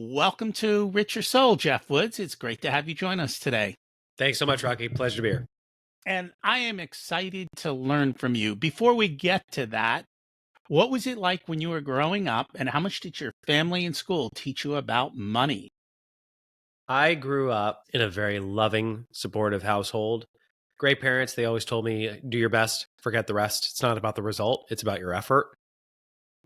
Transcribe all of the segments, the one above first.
Welcome to Rich Your Soul, Geoff Woods. It's great to have you join us today. Thanks so much, Rocky. Pleasure to be here. And I am excited to learn from you. Before we get to that, what was it like when you were growing up, and how much did your family and school teach you about money? I grew up in a very loving, supportive household. Great parents. They always told me, do your best, forget the rest. It's not about the result, it's about your effort.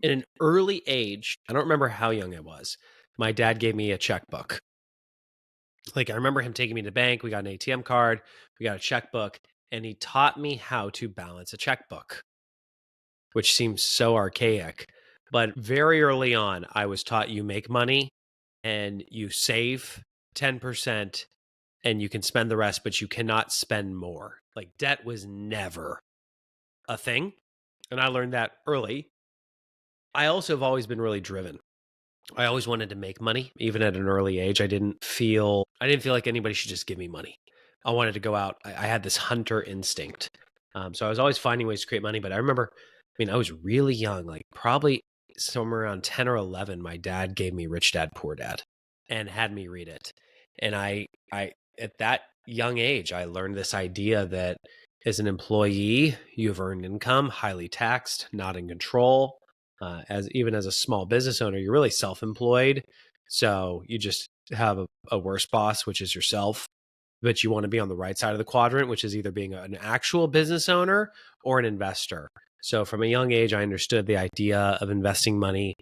In an early age, I don't remember how young I was, my dad gave me a checkbook. I remember him taking me to the bank. We got an ATM card, we got a checkbook, and he taught me how to balance a checkbook, which seems so archaic. But very early on, I was taught you make money and you save 10% and you can spend the rest, but you cannot spend more. Like, debt was never a thing. And I learned that early. I also have always been really driven. I always wanted to make money, even at an early age. I didn't feel like anybody should just give me money. I wanted to go out. I had this hunter instinct. So I was always finding ways to create money. But I remember, I was really young, like probably somewhere around 10 or 11, my dad gave me Rich Dad, Poor Dad and had me read it. And I at that young age, I learned this idea that as an employee, you have earned income, highly taxed, not in control. Even as a small business owner, you're really self-employed. So you just have a worse boss, which is yourself. But you want to be on the right side of the quadrant, which is either being an actual business owner or an investor. So from a young age, I understood the idea of investing money.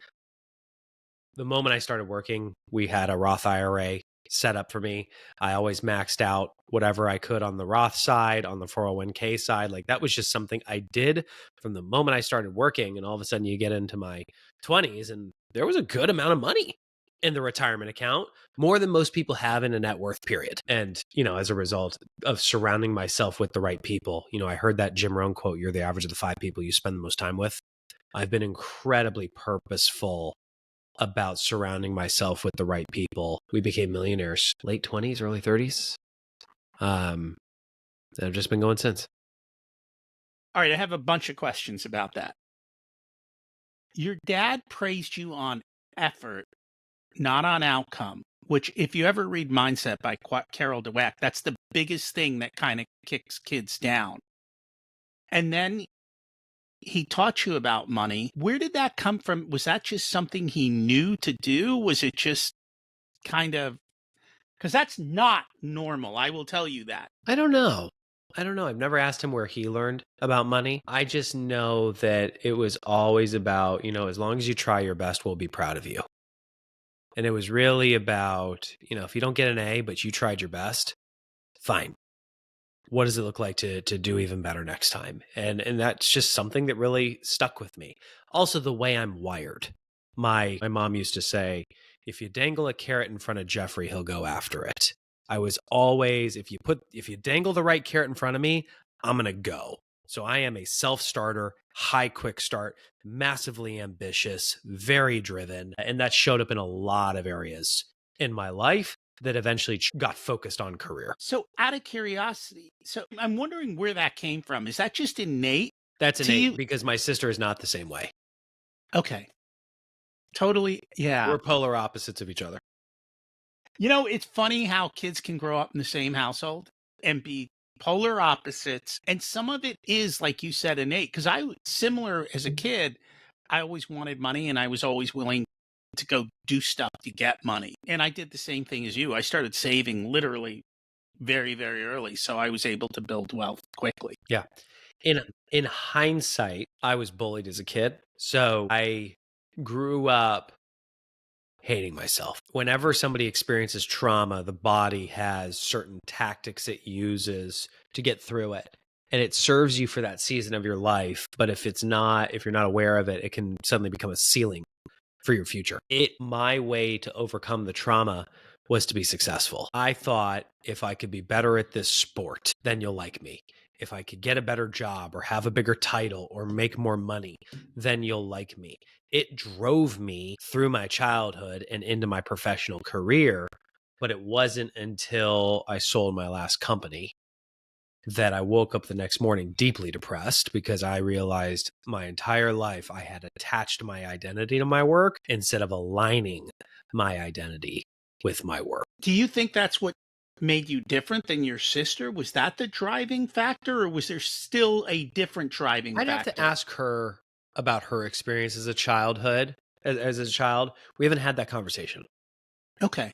The moment I started working, we had a Roth IRA set up for me. I always maxed out whatever I could on the Roth side, on the 401k side. Like, that was just something I did from the moment I started working. And all of a sudden you get into my 20s and there was a good amount of money in the retirement account, more than most people have in a net worth period. And, as a result of surrounding myself with the right people, I heard that Jim Rohn quote, you're the average of the 5 people you spend the most time with. I've been incredibly purposeful about surrounding myself with the right people. We became millionaires, late 20s, early 30s. And I've just been going since. All right, I have a bunch of questions about that. Your dad praised you on effort, not on outcome, which, if you ever read Mindset by Carol Dweck, that's the biggest thing that kind of kicks kids down. And then he taught you about money. Where did that come from? Was that just something he knew to do? Was it just kind of, because that's not normal, I will tell you that. I don't know. I've never asked him where he learned about money. I just know that it was always about, as long as you try your best, we'll be proud of you. And it was really about, if you don't get an A, but you tried your best, fine. What does it look like to do even better next time? And that's just something that really stuck with me. Also, the way I'm wired. My mom used to say, if you dangle a carrot in front of Jeffrey, he'll go after it. I was always, if you dangle the right carrot in front of me, I'm going to go. So I am a self-starter, high quick start, massively ambitious, very driven. And that showed up in a lot of areas in my life that eventually got focused on career. So out of curiosity, I'm wondering where that came from. Is that just innate? That's innate because my sister is not the same way. Okay. Totally. Yeah. We're polar opposites of each other. It's funny how kids can grow up in the same household and be polar opposites. And some of it is, like you said, innate. Because similar as a kid, I always wanted money and I was always willing to go do stuff to get money. And I did the same thing as you. I started saving literally very, very early. So I was able to build wealth quickly. Yeah. In hindsight, I was bullied as a kid. So I grew up hating myself. Whenever somebody experiences trauma, the body has certain tactics it uses to get through it. And it serves you for that season of your life. But if you're not aware of it, it can suddenly become a ceiling for your future. My way to overcome the trauma was to be successful. I thought, if I could be better at this sport, then you'll like me. If I could get a better job or have a bigger title or make more money, then you'll like me. It drove me through my childhood and into my professional career. But it wasn't until I sold my last company that I woke up the next morning deeply depressed, because I realized my entire life I had attached my identity to my work instead of aligning my identity with my work. Do you think that's what made you different than your sister? Was that the driving factor, or was there still a different driving I'd factor? have to ask her about her experience as a childhood, as a child. We haven't had that conversation. Okay.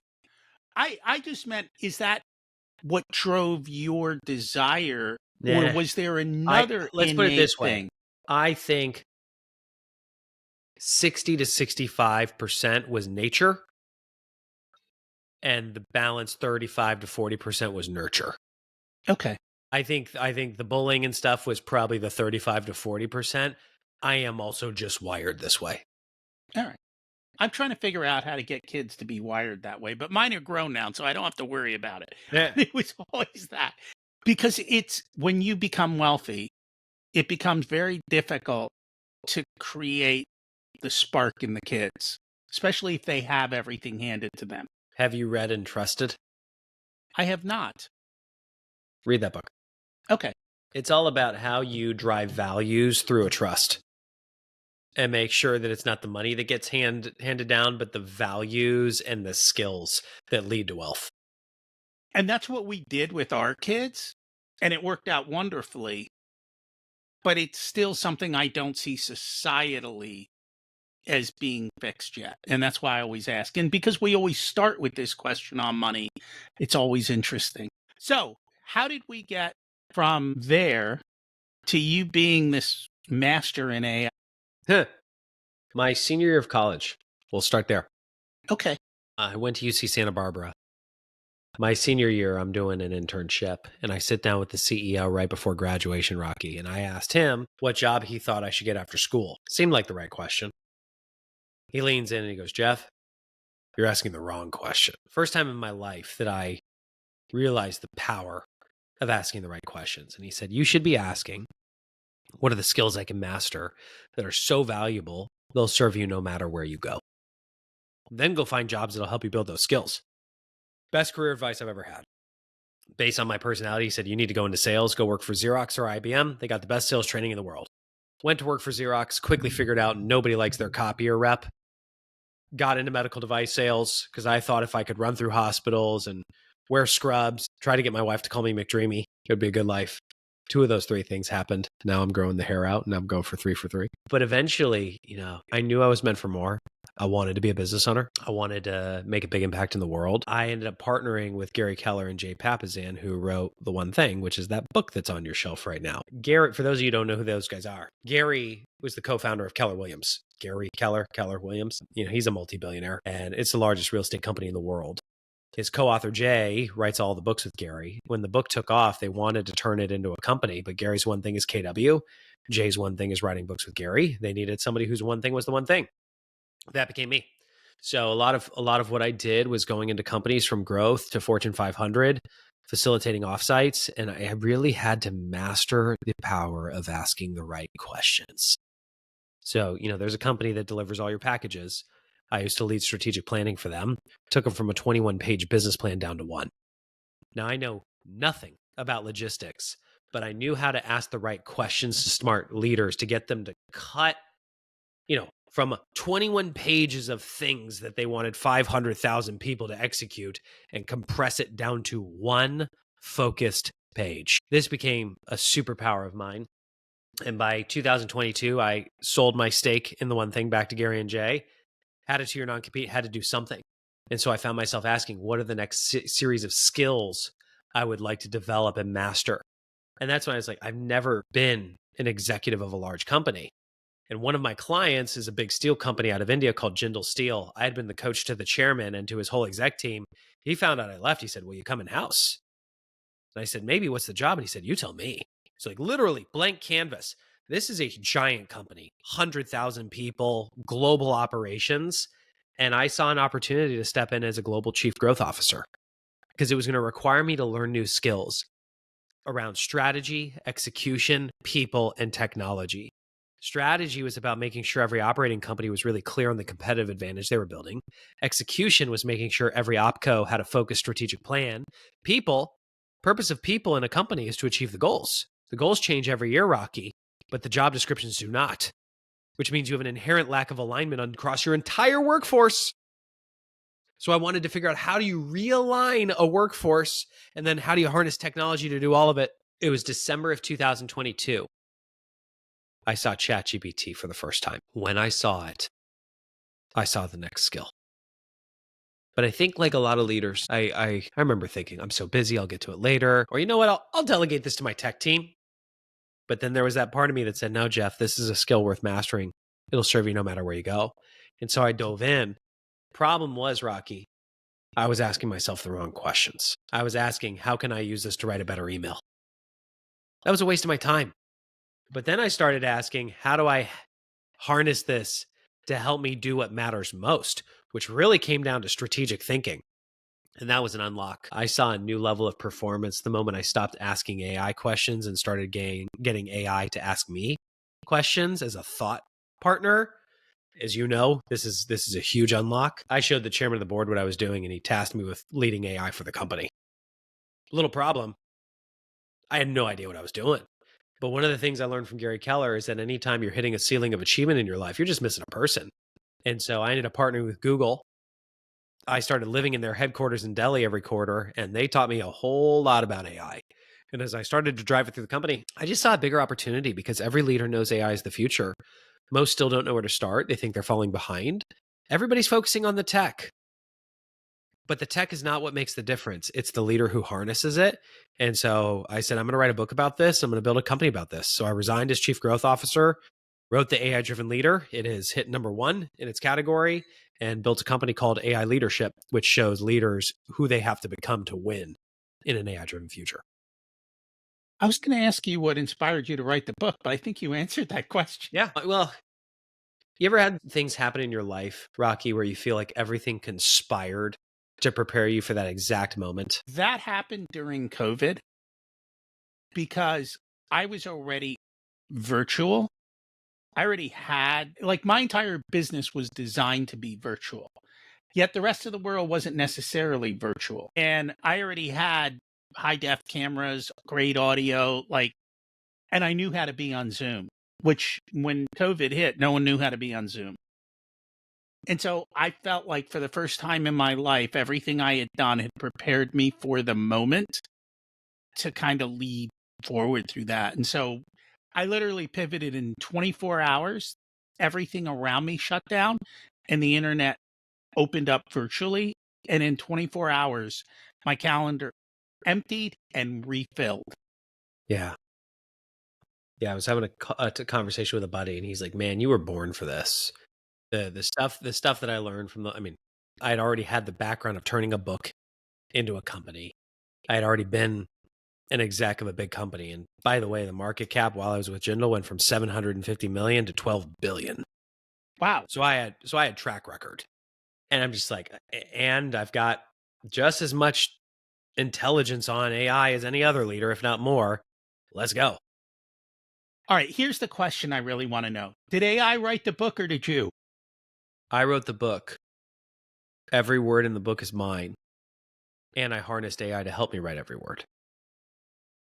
I just meant, is that what drove your desire, or Nah. was there another Let's put it innate this way. thing? I think 60 to 65% was nature, and the balance 35 to 40% was nurture. Okay. I think the bullying and stuff was probably the 35 to 40%. I am also just wired this way. All right. I'm trying to figure out how to get kids to be wired that way, but mine are grown now, so I don't have to worry about it. Yeah. It was always that. Because it's when you become wealthy, it becomes very difficult to create the spark in the kids, especially if they have everything handed to them. Have you read and trusted? I have not. Read that book. Okay. It's all about how you drive values through a trust and make sure that it's not the money that gets handed down, but the values and the skills that lead to wealth. And that's what we did with our kids, and it worked out wonderfully. But it's still something I don't see societally as being fixed yet. And that's why I always ask. And because we always start with this question on money, it's always interesting. So, how did we get from there to you being this master in AI? My senior year of college. We'll start there. Okay. I went to UC Santa Barbara. My senior year, I'm doing an internship, and I sit down with the CEO right before graduation, Rocky, and I asked him what job he thought I should get after school. Seemed like the right question. He leans in and he goes, Geoff, you're asking the wrong question. First time in my life that I realized the power of asking the right questions. And he said, you should be asking, what are the skills I can master that are so valuable, they'll serve you no matter where you go. Then go find jobs that'll help you build those skills. Best career advice I've ever had. Based on my personality, he said, you need to go into sales, go work for Xerox or IBM. They got the best sales training in the world. Went to work for Xerox, quickly figured out nobody likes their copier rep. Got into medical device sales because I thought if I could run through hospitals and wear scrubs, try to get my wife to call me McDreamy, it would be a good life. 2 of those 3 things happened. Now I'm growing the hair out and I'm going for 3 for 3. But eventually, I knew I was meant for more. I wanted to be a business owner. I wanted to make a big impact in the world. I ended up partnering with Gary Keller and Jay Papasan, who wrote The One Thing, which is that book that's on your shelf right now. Gary, for those of you who don't know who those guys are, Gary was the co-founder of Keller Williams. Gary Keller Williams. He's a multi-billionaire, and it's the largest real estate company in the world. His co-author, Jay, writes all the books with Gary. When the book took off, they wanted to turn it into a company, but Gary's one thing is KW. Jay's one thing is writing books with Gary. They needed somebody whose one thing was the one thing. That became me. So a lot of what I did was going into companies from growth to Fortune 500, facilitating offsites, and I really had to master the power of asking the right questions. So, there's a company that delivers all your packages. I used to lead strategic planning for them. Took them from a 21-page business plan down to 1. Now, I know nothing about logistics, but I knew how to ask the right questions to smart leaders to get them to cut, from 21 pages of things that they wanted 500,000 people to execute and compress it down to 1 focused page. This became a superpower of mine. And by 2022, I sold my stake in The One Thing back to Gary and Jay. Had a 2-year non-compete, had to do something. And so I found myself asking, what are the next series of skills I would like to develop and master? And that's when I was like, I've never been an executive of a large company. And one of my clients is a big steel company out of India called Jindal Steel. I had been the coach to the chairman and to his whole exec team. He found out I left. He said, will you come in-house? And I said, maybe. What's the job? And he said, you tell me. It's like literally blank canvas. This is a giant company, 100,000 people, global operations. And I saw an opportunity to step in as a global chief growth officer because it was going to require me to learn new skills around strategy, execution, people, and technology. Strategy was about making sure every operating company was really clear on the competitive advantage they were building. Execution was making sure every opco had a focused strategic plan. Purpose of people in a company is to achieve the goals. The goals change every year, Rocky, but the job descriptions do not, which means you have an inherent lack of alignment across your entire workforce. So I wanted to figure out, how do you realign a workforce, and then how do you harness technology to do all of it? It was December of 2022. I saw ChatGPT for the first time. When I saw it, I saw the next skill. But I think, like a lot of leaders, I remember thinking, I'm so busy, I'll get to it later. Or, you know what, I'll delegate this to my tech team. But then there was that part of me that said, no, Geoff, this is a skill worth mastering. It'll serve you no matter where you go. And so I dove in. Problem was, Rocky, I was asking myself the wrong questions. I was asking, how can I use this to write a better email? That was a waste of my time. But then I started asking, how do I harness this to help me do what matters most, which really came down to strategic thinking. And that was an unlock. I saw a new level of performance the moment I stopped asking AI questions and started getting AI to ask me questions as a thought partner. As you know, this is a huge unlock. I showed the chairman of the board what I was doing, and he tasked me with leading AI for the company. Little problem. I had no idea what I was doing. But one of the things I learned from Gary Keller is that anytime you're hitting a ceiling of achievement in your life, you're just missing a person. And so I ended up partnering with Google. I started living in their headquarters in Delhi every quarter, and they taught me a whole lot about AI. And as I started to drive it through the company, I just saw a bigger opportunity because every leader knows AI is the future. Most still don't know where to start. They think they're falling behind. Everybody's focusing on the tech. But the tech is not what makes the difference. It's the leader who harnesses it. And so I said, I'm going to write a book about this. I'm going to build a company about this. So I resigned as chief growth officer, wrote the AI driven leader. It has hit #1 in its category, and built a company called AI Leadership, which shows leaders who they have to become to win in an AI driven future. I was going to ask you what inspired you to write the book, but I think you answered that question. Yeah. Well, you ever had things happen in your life, Rocky, where you feel like everything conspired to prepare you for that exact moment? That happened during COVID because I was already virtual. I already had, like, my entire business was designed to be virtual, yet the rest of the world wasn't necessarily virtual. And I already had high def cameras, great audio, and I knew how to be on Zoom, which when COVID hit, no one knew how to be on Zoom. And so I felt like for the first time in my life, everything I had done had prepared me for the moment to kind of lead forward through that. And so I literally pivoted in 24 hours. Everything around me shut down and the internet opened up virtually. And in 24 hours, my calendar emptied and refilled. Yeah. Yeah. I was having a conversation with a buddy, and he's like, man, you were born for this. The stuff that I learned from I had already had the background of turning a book into a company. I had already been an exec of a big company. And by the way, the market cap while I was with Jindal went from 750 million to 12 billion. Wow. So I had track record. And I'm just like, and I've got just as much intelligence on AI as any other leader, if not more. Let's go. All right. Here's the question I really want to know. Did AI write the book or did you? I wrote the book. Every word in the book is mine. And I harnessed AI to help me write every word.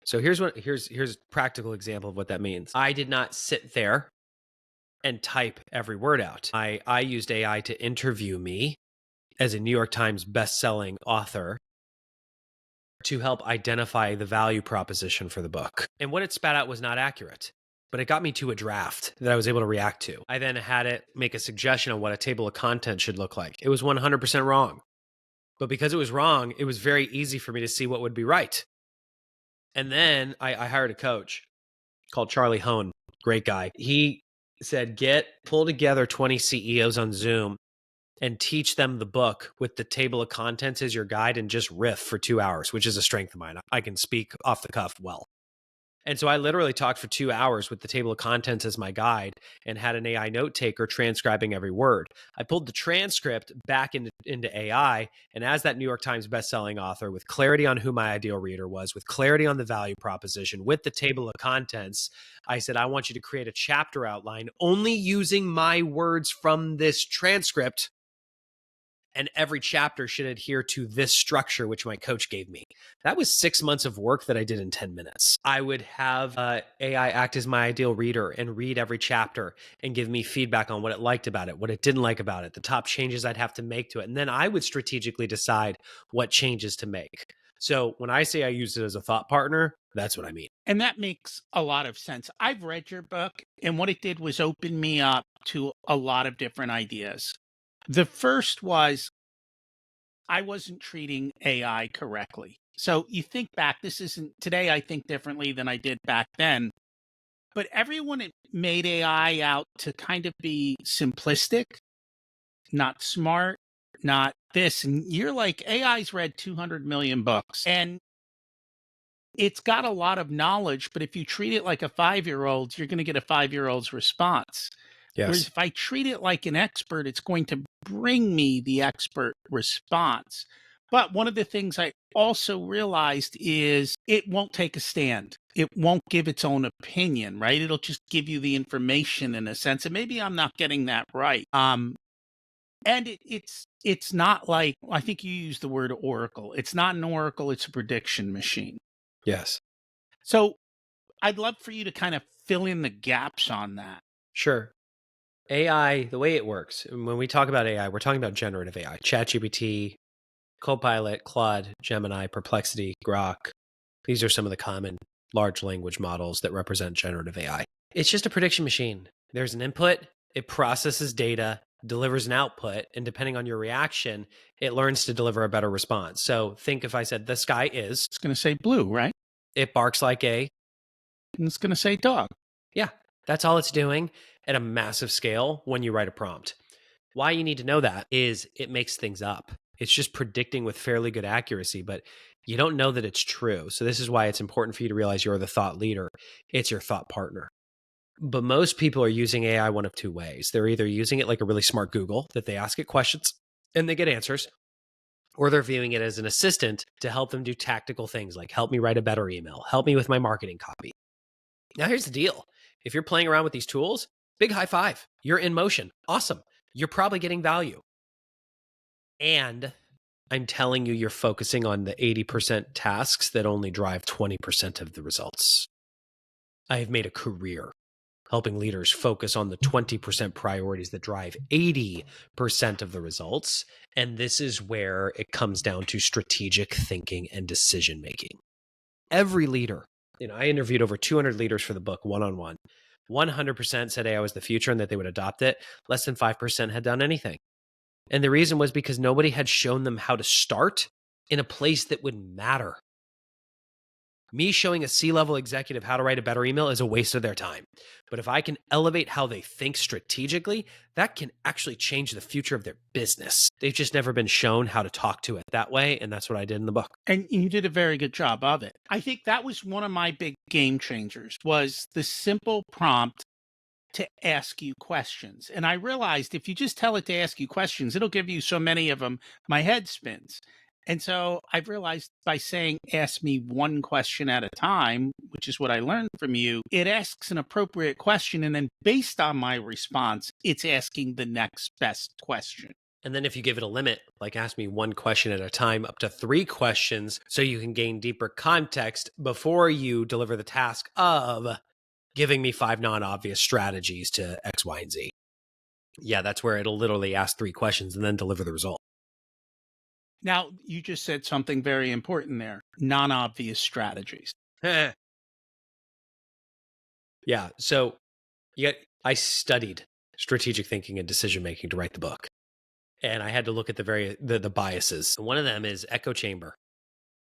So here's a practical example of what that means. I did not sit there and type every word out. I used AI to interview me as a New York Times bestselling author to help identify the value proposition for the book. And what it spat out was not accurate, but it got me to a draft that I was able to react to. I then had it make a suggestion on what a table of contents should look like. It was 100% wrong. But because it was wrong, it was very easy for me to see what would be right. And then I hired a coach called Charlie Hone, great guy. He said, pull together 20 CEOs on Zoom and teach them the book with the table of contents as your guide, and just riff for 2 hours, which is a strength of mine. I can speak off the cuff well. And so I literally talked for 2 hours with the table of contents as my guide and had an AI note taker transcribing every word. I pulled the transcript back into AI. And as that New York Times bestselling author, with clarity on who my ideal reader was, with clarity on the value proposition, with the table of contents, I said, I want you to create a chapter outline only using my words from this transcript. And every chapter should adhere to this structure, which my coach gave me. That was 6 months of work that I did in 10 minutes. I would have AI act as my ideal reader and read every chapter and give me feedback on what it liked about it, what it didn't like about it, the top changes I'd have to make to it. And then I would strategically decide what changes to make. So when I say I use it as a thought partner, that's what I mean. And that makes a lot of sense. I've read your book, and what it did was open me up to a lot of different ideas. The first was I wasn't treating AI correctly. So you think back, this isn't today, I think differently than I did back then. But everyone had made AI out to kind of be simplistic, not smart, not this. And you're like, AI's read 200 million books and it's got a lot of knowledge. But if you treat it like a 5-year-old, you're going to get a 5-year-old's response. Whereas Yes. if I treat it like an expert, it's going to bring me the expert response. But one of the things I also realized is it won't take a stand. It won't give its own opinion, right? It'll just give you the information in a sense. And maybe I'm not getting that right. And it's not like, I think you used the word oracle. It's not an oracle, it's a prediction machine. Yes. So I'd love for you to kind of fill in the gaps on that. Sure. AI, the way it works, when we talk about AI, we're talking about generative AI, ChatGPT, Copilot, Claude, Gemini, Perplexity, Grok. These are some of the common large language models that represent generative AI. It's just a prediction machine. There's an input, it processes data, delivers an output, and depending on your reaction, it learns to deliver a better response. So think if I said, the sky is, It's going to say blue, right? it barks like a, And it's going to say dog. yeah, that's all it's doing at a massive scale when you write a prompt. Why you need to know that is it makes things up. It's just predicting with fairly good accuracy, but you don't know that it's true. So this is why it's important for you to realize you're the thought leader. It's your thought partner. But most people are using AI one of two ways. They're either using it like a really smart Google that they ask it questions and they get answers, or they're viewing it as an assistant to help them do tactical things like help me write a better email, help me with my marketing copy. Now, here's the deal. If you're playing around with these tools, big high five. You're in motion. Awesome. You're probably getting value. And I'm telling you, you're focusing on the 80% tasks that only drive 20% of the results. I have made a career helping leaders focus on the 20% priorities that drive 80% of the results. And this is where it comes down to strategic thinking and decision making. Every leader, I interviewed over 200 leaders for the book one-on-one. 100% said AI was the future and that they would adopt it. Less than 5% had done anything. And the reason was because nobody had shown them how to start in a place that would matter. Me showing a C-level executive how to write a better email is a waste of their time. But if I can elevate how they think strategically, that can actually change the future of their business. They've just never been shown how to talk to it that way, and that's what I did in the book. And you did a very good job of it. I think that was one of my big game changers, was the simple prompt to ask you questions. And I realized if you just tell it to ask you questions, it'll give you so many of them, my head spins. And so I've realized by saying, ask me one question at a time, which is what I learned from you, it asks an appropriate question. And then based on my response, it's asking the next best question. And then if you give it a limit, like ask me one question at a time, up to 3 questions, so you can gain deeper context before you deliver the task of giving me 5 non-obvious strategies to X, Y, and Z. Yeah, that's where it'll literally ask 3 questions and then deliver the result. Now, you just said something very important there, non-obvious strategies. Yeah, so I studied strategic thinking and decision making to write the book. And I had to look at the biases. One of them is echo chamber.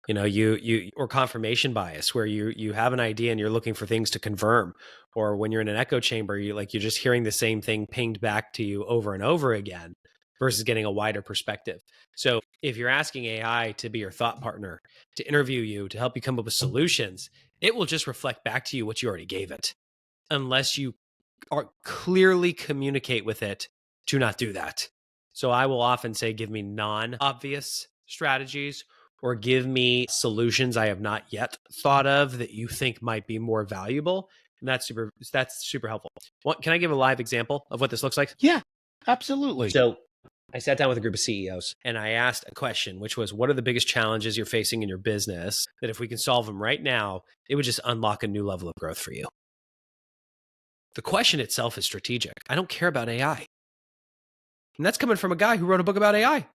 Or confirmation bias, where you have an idea and you're looking for things to confirm. Or when you're in an echo chamber, you're just hearing the same thing pinged back to you over and over again versus getting a wider perspective. So if you're asking AI to be your thought partner, to interview you, to help you come up with solutions, it will just reflect back to you what you already gave it, unless you clearly communicate with it to not do that. So I will often say, give me non-obvious strategies, or give me solutions I have not yet thought of that you think might be more valuable. And that's super helpful. Can I give a live example of what this looks like? Yeah, absolutely. So I sat down with a group of CEOs and I asked a question, which was, what are the biggest challenges you're facing in your business that if we can solve them right now, it would just unlock a new level of growth for you? The question itself is strategic. I don't care about AI. And that's coming from a guy who wrote a book about AI,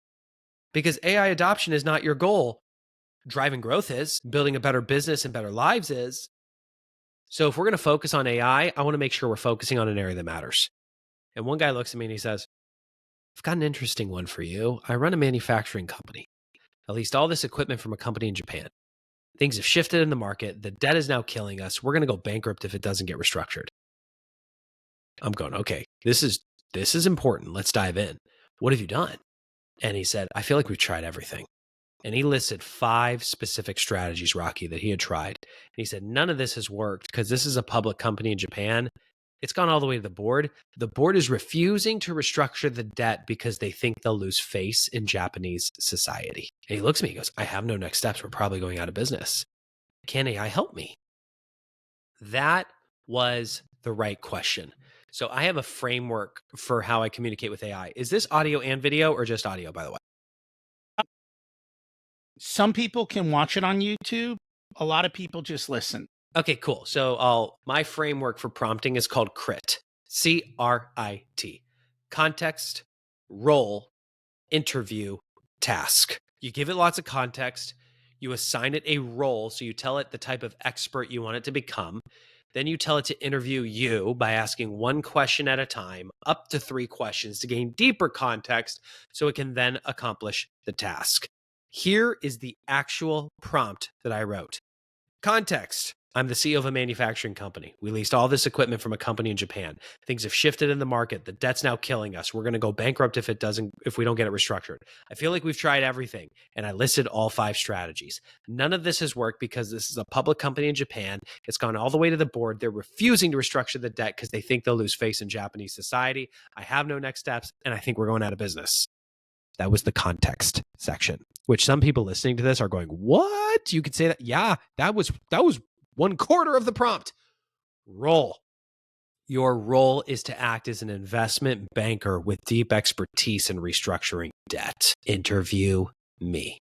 because AI adoption is not your goal. Driving growth is, building a better business and better lives is. So if we're going to focus on AI, I want to make sure we're focusing on an area that matters. And one guy looks at me and he says, I've got an interesting one for you. I run a manufacturing company. I leased all this equipment from a company in Japan. Things have shifted in the market. The debt is now killing us. We're going to go bankrupt if it doesn't get restructured. I'm going, okay, this is important. Let's dive in. What have you done? And he said, I feel like we've tried everything. And he listed 5 specific strategies, Rocky, that he had tried. And he said, none of this has worked because this is a public company in Japan. It's gone all the way to the board. The board is refusing to restructure the debt because they think they'll lose face in Japanese society. And he looks at me, he goes, I have no next steps. We're probably going out of business. Can AI help me? That was the right question. So I have a framework for how I communicate with AI. Is this audio and video or just audio, by the way? Some people can watch it on YouTube. A lot of people just listen. Okay, cool. So my framework for prompting is called CRIT. CRIT. Context, role, interview, task. You give it lots of context. You assign it a role. So you tell it the type of expert you want it to become. Then you tell it to interview you by asking 1 question at a time, up to 3 questions to gain deeper context so it can then accomplish the task. Here is the actual prompt that I wrote. Context. I'm the CEO of a manufacturing company. We leased all this equipment from a company in Japan. Things have shifted in the market. The debt's now killing us. We're going to go bankrupt if we don't get it restructured. I feel like we've tried everything. And I listed all 5 strategies. None of this has worked because this is a public company in Japan. It's gone all the way to the board. They're refusing to restructure the debt because they think they'll lose face in Japanese society. I have no next steps, and I think we're going out of business. That was the context section, which some people listening to this are going, what? You could say that? Yeah, that was 1/4 of the prompt. Role. Your role is to act as an investment banker with deep expertise in restructuring debt. Interview me.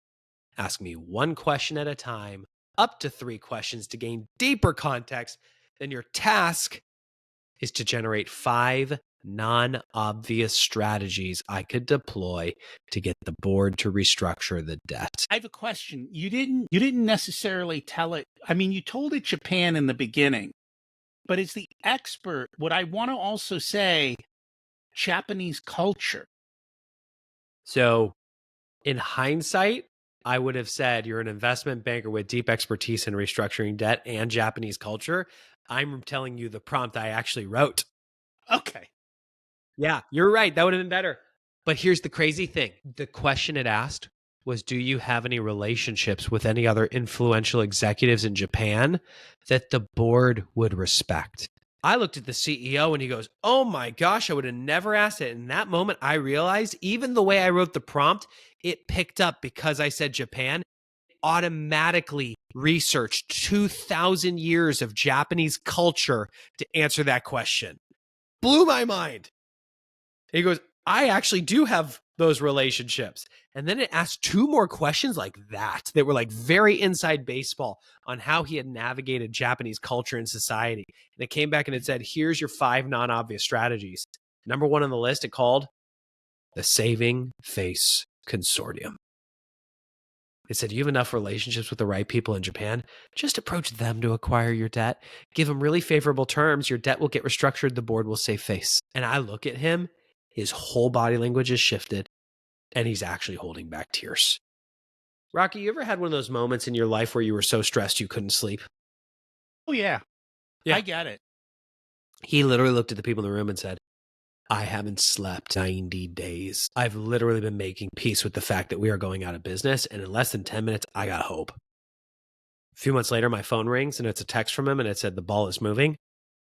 Ask me 1 question at a time, up to 3 questions to gain deeper context. Then your task is to generate 5 non-obvious strategies I could deploy to get the board to restructure the debt. I have a question. You didn't necessarily tell it. I mean, you told it Japan in the beginning, but as the expert, would I want to also say Japanese culture? So in hindsight, I would have said you're an investment banker with deep expertise in restructuring debt and Japanese culture. I'm telling you the prompt I actually wrote. Okay. Yeah, you're right. That would have been better. But here's the crazy thing. The question it asked was, do you have any relationships with any other influential executives in Japan that the board would respect? I looked at the CEO and he goes, oh my gosh, I would have never asked it. In that moment, I realized even the way I wrote the prompt, it picked up because I said Japan, automatically researched 2,000 years of Japanese culture to answer that question. Blew my mind. He goes, I actually do have those relationships. And then it asked 2 more questions like that were like very inside baseball on how he had navigated Japanese culture and society. And it came back and it said, here's your 5 non-obvious strategies. Number 1 on the list, it called the Saving Face Consortium. It said, you have enough relationships with the right people in Japan. Just approach them to acquire your debt. Give them really favorable terms. Your debt will get restructured. The board will save face. And I look at him. His whole body language has shifted, and he's actually holding back tears. Rocky, you ever had one of those moments in your life where you were so stressed you couldn't sleep? Oh, yeah. Yeah. I get it. He literally looked at the people in the room and said, I haven't slept 90 days. I've literally been making peace with the fact that we are going out of business, and in less than 10 minutes, I got hope. A few months later, my phone rings, and it's a text from him, and it said, the ball is moving.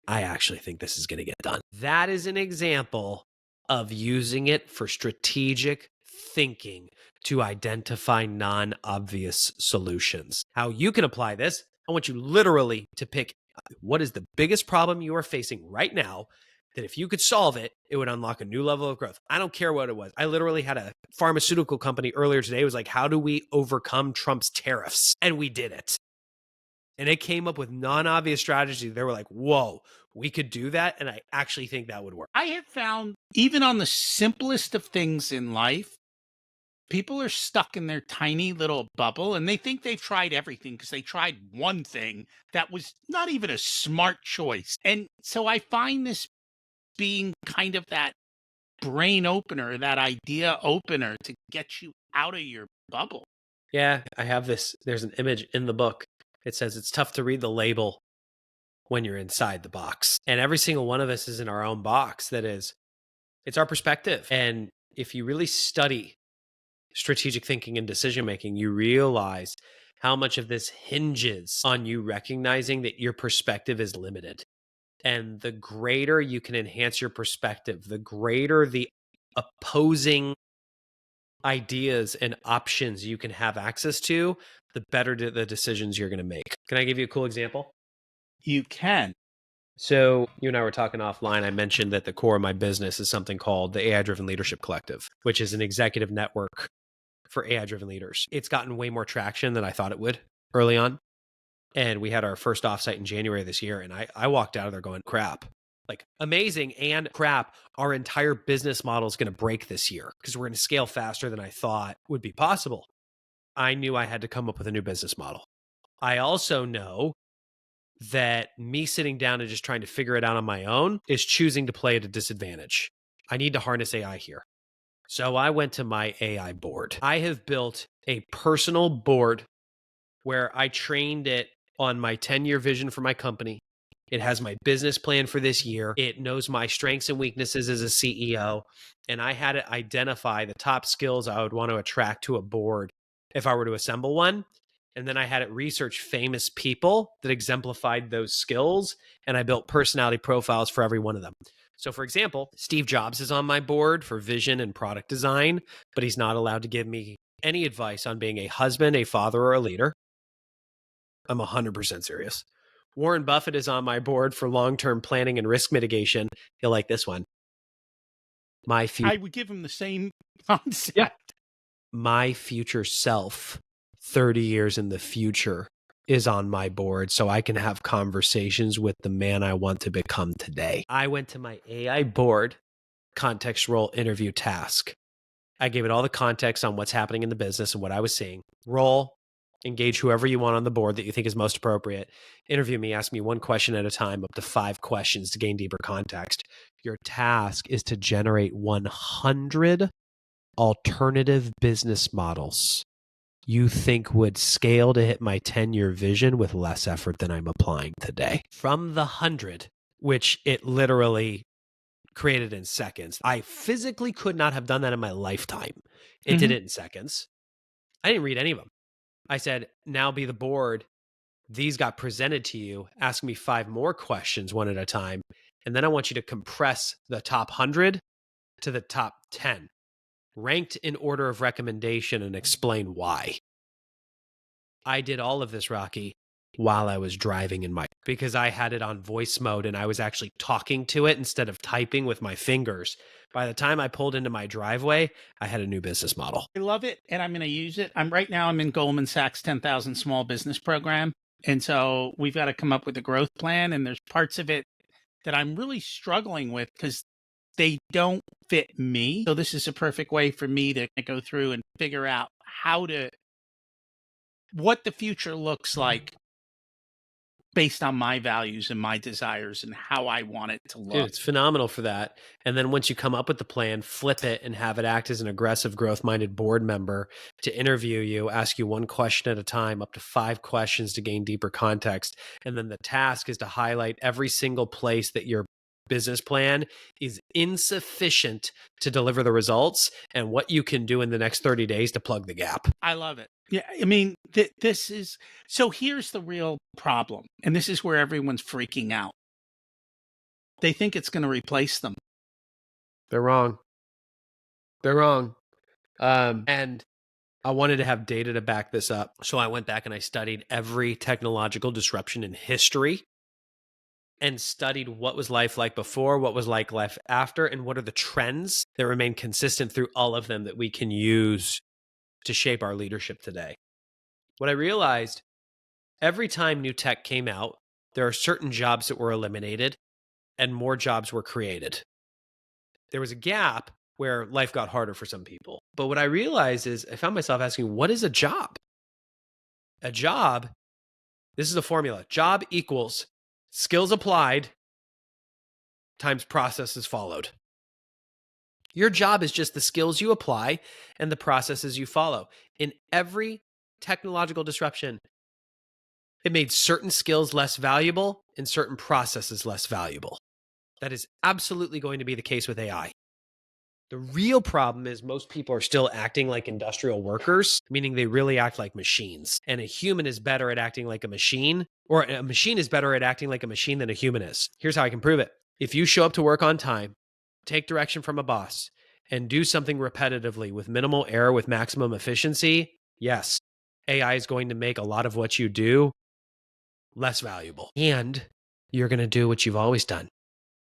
I actually think this is going to get done. That is an example of using it for strategic thinking to identify non-obvious solutions. How you can apply this, I want you literally to pick what is the biggest problem you are facing right now, that if you could solve it, it would unlock a new level of growth. I don't care what it was. I literally had a pharmaceutical company earlier today was like, how do we overcome Trump's tariffs? And we did it. And it came up with non-obvious strategy. They were like, whoa, we could do that. And I actually think that would work. I have found, even on the simplest of things in life, people are stuck in their tiny little bubble and they think they've tried everything because they tried one thing that was not even a smart choice. And so I find this being kind of that brain opener, that idea opener to get you out of your bubble. Yeah, I have this. There's an image in the book. It says it's tough to read the label when you're inside the box. And every single one of us is in our own box. That is, it's our perspective. And if you really study strategic thinking and decision making, you realize how much of this hinges on you recognizing that your perspective is limited. And the greater you can enhance your perspective, the greater the opposing ideas and options you can have access to, the better the decisions you're going to make. Can I give you a cool example? You can. So you and I were talking offline. I mentioned that the core of my business is something called the AI-Driven Leadership Collective, which is an executive network for AI-driven leaders. It's gotten way more traction than I thought it would early on. And we had our first offsite in January this year. And I walked out of there going, crap, like amazing and crap. Our entire business model is going to break this year because we're going to scale faster than I thought would be possible. I knew I had to come up with a new business model. I also know that me sitting down and just trying to figure it out on my own is choosing to play at a disadvantage. I need to harness AI here. So I went to my AI board. I have built a personal board where I trained it on my 10-year vision for my company. It has my business plan for this year. It knows my strengths and weaknesses as a CEO. And I had it identify the top skills I would want to attract to a board if I were to assemble one. And then I had it research famous people that exemplified those skills. And I built personality profiles for every one of them. So for example, Steve Jobs is on my board for vision and product design, but he's not allowed to give me any advice on being a husband, a father, or a leader. I'm 100% serious. Warren Buffett is on my board for long-term planning and risk mitigation. He'll like this one. I would give him the same concept. Yeah. My future self, 30 years in the future, is on my board so I can have conversations with the man I want to become today. I went to my AI board context role interview task. I gave it all the context on what's happening in the business and what I was seeing. Role, engage whoever you want on the board that you think is most appropriate. Interview me, ask me one question at a time, up to 5 questions to gain deeper context. Your task is to generate 100 alternative business models you think would scale to hit my 10-year vision with less effort than I'm applying today. From the 100, which it literally created in seconds. I physically could not have done that in my lifetime. It did it in seconds. I didn't read any of them. I said, now be the board. These got presented to you. Ask me 5 more questions one at a time. And then I want you to compress the top 100 to the top 10, ranked in order of recommendation, and explain why. I did all of this, Rocky, while I was driving in my, because I had it on voice mode and I was actually talking to it instead of typing with my fingers. By the time I pulled into my driveway, I had a new business model. I love it, and I'm going to use it. I'm in Goldman Sachs 10,000 small business program. And so we've got to come up with a growth plan. And there's parts of it that I'm really struggling with because they don't fit me. So this is a perfect way for me to go through and figure out what the future looks like based on my values and my desires and how I want it to look. Dude, it's phenomenal for that. And then once you come up with the plan, flip it and have it act as an aggressive, growth-minded board member to interview you, ask you one question at a time, up to 5 questions to gain deeper context. And then the task is to highlight every single place that your business plan is insufficient to deliver the results and what you can do in the next 30 days to plug the gap. I love it. Yeah, I mean, this is, so here's the real problem. And this is where everyone's freaking out. They think it's going to replace them. They're wrong. They're wrong. And I wanted to have data to back this up. So I went back and I studied every technological disruption in history. and studied what was life like before, what was like life after, and what are the trends that remain consistent through all of them that we can use to shape our leadership today. What I realized, every time new tech came out, there are certain jobs that were eliminated and more jobs were created. There was a gap where life got harder for some people. But what I realized is I found myself asking, what is a job? A job, this is a formula. Job equals skills applied times processes followed. Your job is just the skills you apply and the processes you follow. In every technological disruption, it made certain skills less valuable and certain processes less valuable. That is absolutely going to be the case with AI. The real problem is most people are still acting like industrial workers, meaning they really act like machines. And a human is better at acting like a machine, or a machine is better at acting like a machine than a human is. Here's how I can prove it. If you show up to work on time, take direction from a boss, and do something repetitively with minimal error with maximum efficiency, yes, AI is going to make a lot of what you do less valuable. And you're going to do what you've always done.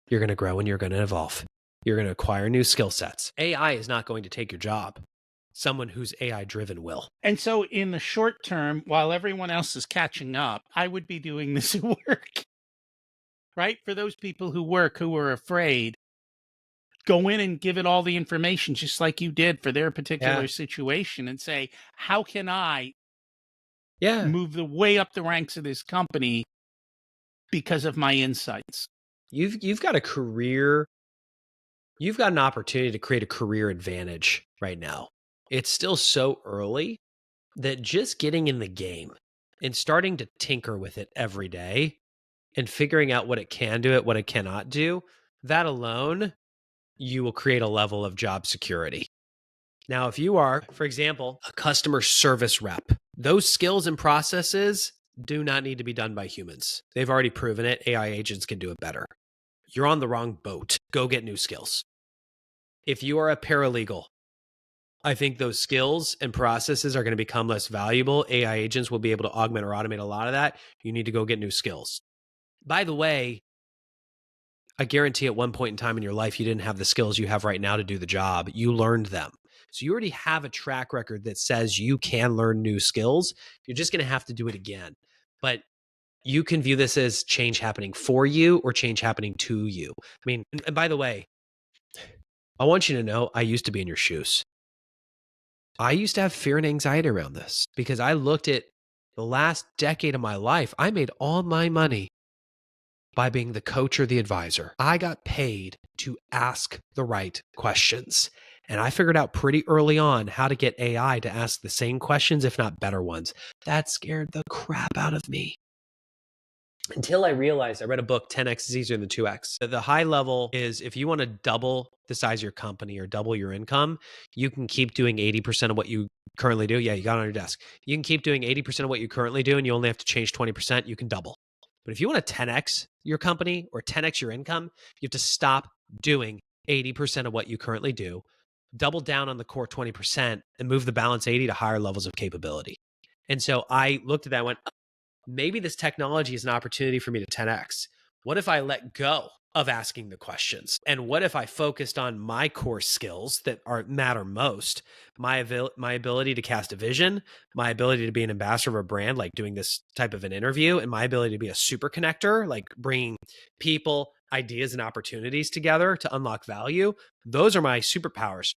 You're going to grow and you're going to evolve. You're going to acquire new skill sets. AI is not going to take your job. Someone who's AI driven will. And so in the short term, while everyone else is catching up, I would be doing this work, right? For those people who work, who are afraid, go in and give it all the information, just like you did for their particular situation, and say, how can I move the way up the ranks of this company because of my insights? You've got a career. You've got an opportunity to create a career advantage right now. It's still so early that just getting in the game and starting to tinker with it every day and figuring out what it can do, what it cannot do, that alone, you will create a level of job security. Now, if you are, for example, a customer service rep, those skills and processes do not need to be done by humans. They've already proven it. AI agents can do it better. You're on the wrong boat. Go get new skills. If you are a paralegal, I think those skills and processes are going to become less valuable. AI agents will be able to augment or automate a lot of that. You need to go get new skills. By the way, I guarantee at one point in time in your life, you didn't have the skills you have right now to do the job. You learned them. So you already have a track record that says you can learn new skills. You're just going to have to do it again. But you can view this as change happening for you or change happening to you. I mean, and by the way, I want you to know I used to be in your shoes. I used to have fear and anxiety around this because I looked at the last decade of my life. I made all my money by being the coach or the advisor. I got paid to ask the right questions. And I figured out pretty early on how to get AI to ask the same questions, if not better ones. That scared the crap out of me. Until I realized, I read a book, 10x is easier than 2x. The high level is if you want to double the size of your company or double your income, you can keep doing 80% of what you currently do. Yeah, you got it on your desk. You can keep doing 80% of what you currently do and you only have to change 20%. You can double. But if you want to 10x your company or 10x your income, you have to stop doing 80% of what you currently do, double down on the core 20%, and move the balance 80 to higher levels of capability. And so I looked at that and went, maybe this technology is an opportunity for me to 10x. What if I let go of asking the questions? And what if I focused on my core skills that matter most? My ability to cast a vision, my ability to be an ambassador of a brand, like doing this type of an interview, and my ability to be a super connector, like bringing people, ideas, and opportunities together to unlock value. Those are my superpowers.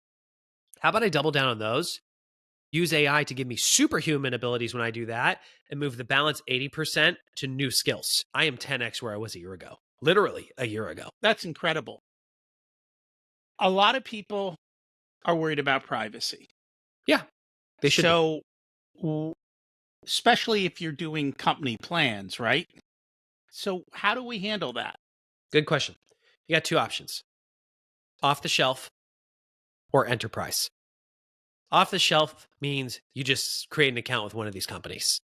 How about I double down on those? Use AI to give me superhuman abilities when I do that and move the balance 80% to new skills. I am 10x where I was a year ago, literally a year ago. That's incredible. A lot of people are worried about privacy. Yeah, they should. So, especially if you're doing company plans, right? So how do we handle that? Good question. You got two options: off the shelf or enterprise. Off the shelf means you just create an account with one of these companies.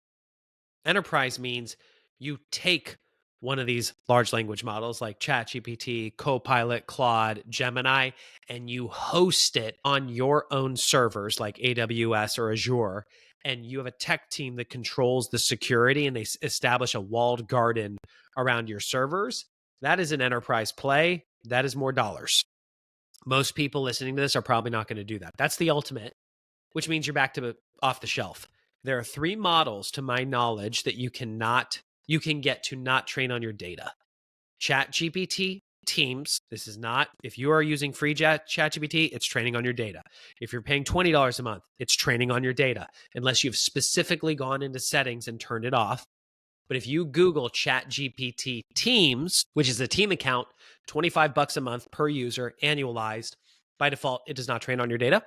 Enterprise means you take one of these large language models like ChatGPT, Copilot, Claude, Gemini, and you host it on your own servers like AWS or Azure. And you have a tech team that controls the security and they establish a walled garden around your servers. That is an enterprise play. That is more dollars. Most people listening to this are probably not going to do that. That's the ultimate, which means you're back to off the shelf. There are 3 models, to my knowledge, that you can get to not train on your data. ChatGPT, Teams. This is not, if you are using free ChatGPT, it's training on your data. If you're paying $20 a month, it's training on your data, unless you've specifically gone into settings and turned it off. But if you Google ChatGPT Teams, which is a team account, $25 a month per user, annualized, by default, it does not train on your data.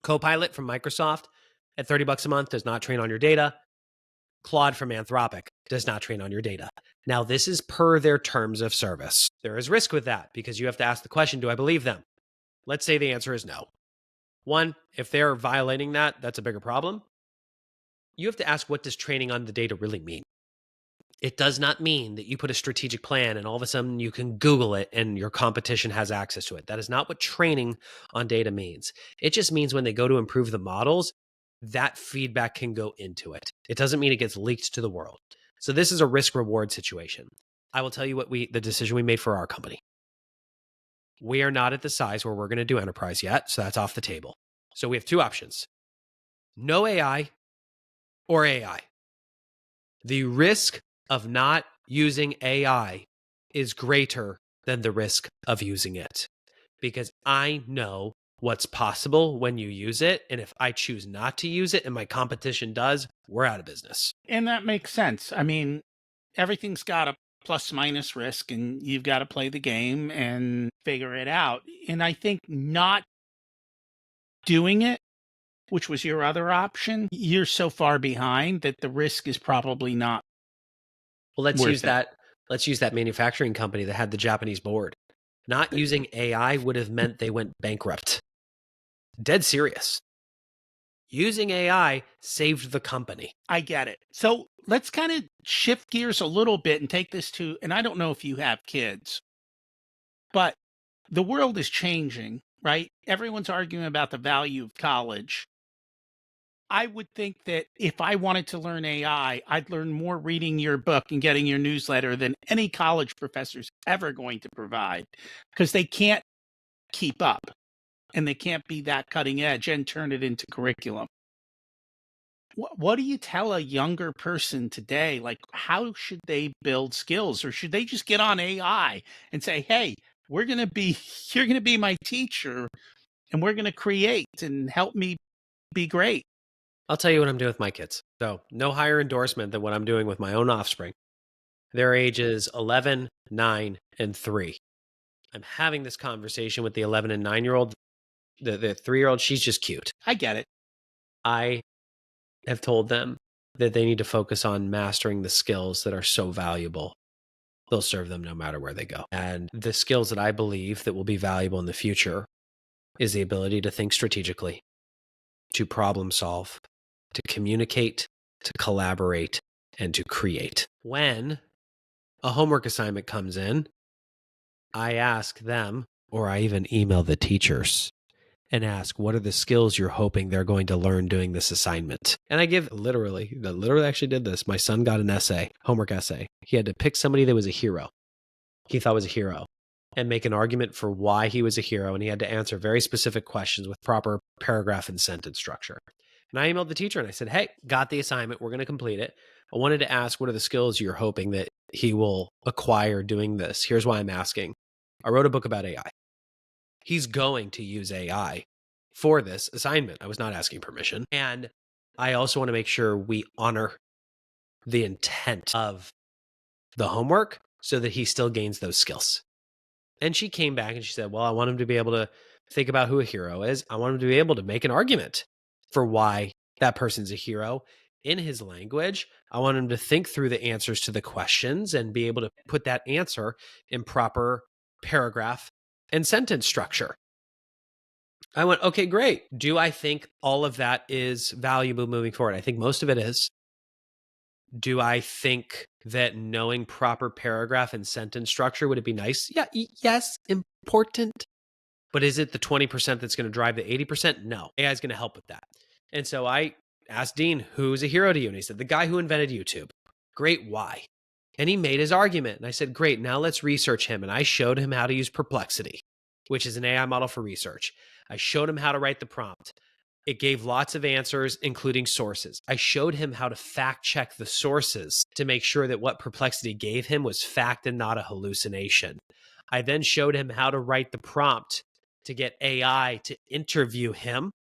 Copilot from Microsoft at $30 a month does not train on your data. Claude from Anthropic does not train on your data. Now, this is per their terms of service. There is risk with that because you have to ask the question, do I believe them? Let's say the answer is no. One, if they're violating that, that's a bigger problem. You have to ask, what does training on the data really mean? It does not mean that you put a strategic plan and all of a sudden you can Google it and your competition has access to it. That is not what training on data means. It just means when they go to improve the models, that feedback can go into it. It doesn't mean it gets leaked to the world. So this is a risk reward situation. I will tell you what the decision we made for our company. We are not at the size where we're going to do enterprise yet, so that's off the table. So we have 2 options. No AI or AI. The risk of not using AI is greater than the risk of using it, because I know what's possible when you use it. And if I choose not to use it and my competition does, we're out of business. And that makes sense. I mean, everything's got a plus minus risk, and you've got to play the game and figure it out. And I think not doing it, which was your other option, you're so far behind that the risk is probably not. Well, let's use that manufacturing company that had the Japanese board. Not using AI would have meant they went bankrupt. Dead serious. Using AI saved the company. I get it. So let's kind of shift gears a little bit and take this to, and I don't know if you have kids, but the world is changing, right? Everyone's arguing about the value of college. I would think that if I wanted to learn AI, I'd learn more reading your book and getting your newsletter than any college professor's ever going to provide, because they can't keep up and they can't be that cutting edge and turn it into curriculum. What do you tell a younger person today? Like, how should they build skills, or should they just get on AI and say, hey, you're going to be my teacher and we're going to create and help me be great? I'll tell you what I'm doing with my kids. So no higher endorsement than what I'm doing with my own offspring. Their ages 11, 9, and 3. I'm having this conversation with the 11 and 9-year-old. The 3-year-old, she's just cute. I get it. I have told them that they need to focus on mastering the skills that are so valuable. They'll serve them no matter where they go. And the skills that I believe that will be valuable in the future is the ability to think strategically, to problem solve, to communicate, to collaborate, and to create. When a homework assignment comes in, I ask them, or I even email the teachers and ask, what are the skills you're hoping they're going to learn doing this assignment? And I give literally actually did this. My son got an essay, homework essay. He had to pick somebody that was a hero. He thought was a hero and make an argument for why he was a hero. And he had to answer very specific questions with proper paragraph and sentence structure. And I emailed the teacher and I said, hey, got the assignment. We're going to complete it. I wanted to ask, what are the skills you're hoping that he will acquire doing this? Here's why I'm asking. I wrote a book about AI. He's going to use AI for this assignment. I was not asking permission. And I also want to make sure we honor the intent of the homework so that he still gains those skills. And she came back and she said, well, I want him to be able to think about who a hero is. I want him to be able to make an argument for why that person's a hero in his language. I want him to think through the answers to the questions and be able to put that answer in proper paragraph and sentence structure. I went, okay, great. Do I think all of that is valuable moving forward? I think most of it is. Do I think that knowing proper paragraph and sentence structure, would it be nice? Yeah, yes, important. But is it the 20% that's going to drive the 80%? No, AI is going to help with that. And so I asked Dean, who's a hero to you? And he said, the guy who invented YouTube. Great, why? And he made his argument. And I said, great, now let's research him. And I showed him how to use Perplexity, which is an AI model for research. I showed him how to write the prompt. It gave lots of answers, including sources. I showed him how to fact check the sources to make sure that what Perplexity gave him was fact and not a hallucination. I then showed him how to write the prompt to get AI to interview him,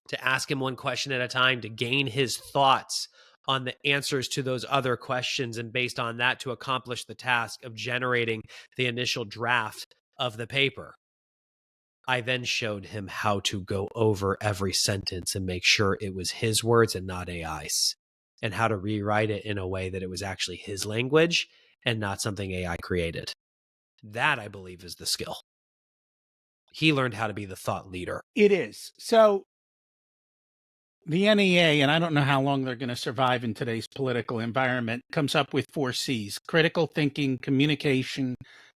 to ask him one question at a time, to gain his thoughts on the answers to those other questions, and based on that to accomplish the task of generating the initial draft of the paper. I then showed him how to go over every sentence and make sure it was his words and not AI's, and how to rewrite it in a way that it was actually his language and not something AI created. That, I believe, is the skill. He learned how to be the thought leader. It is. So the NEA, and I don't know how long they're going to survive in today's political environment, comes up with 4 C's: critical thinking, communication,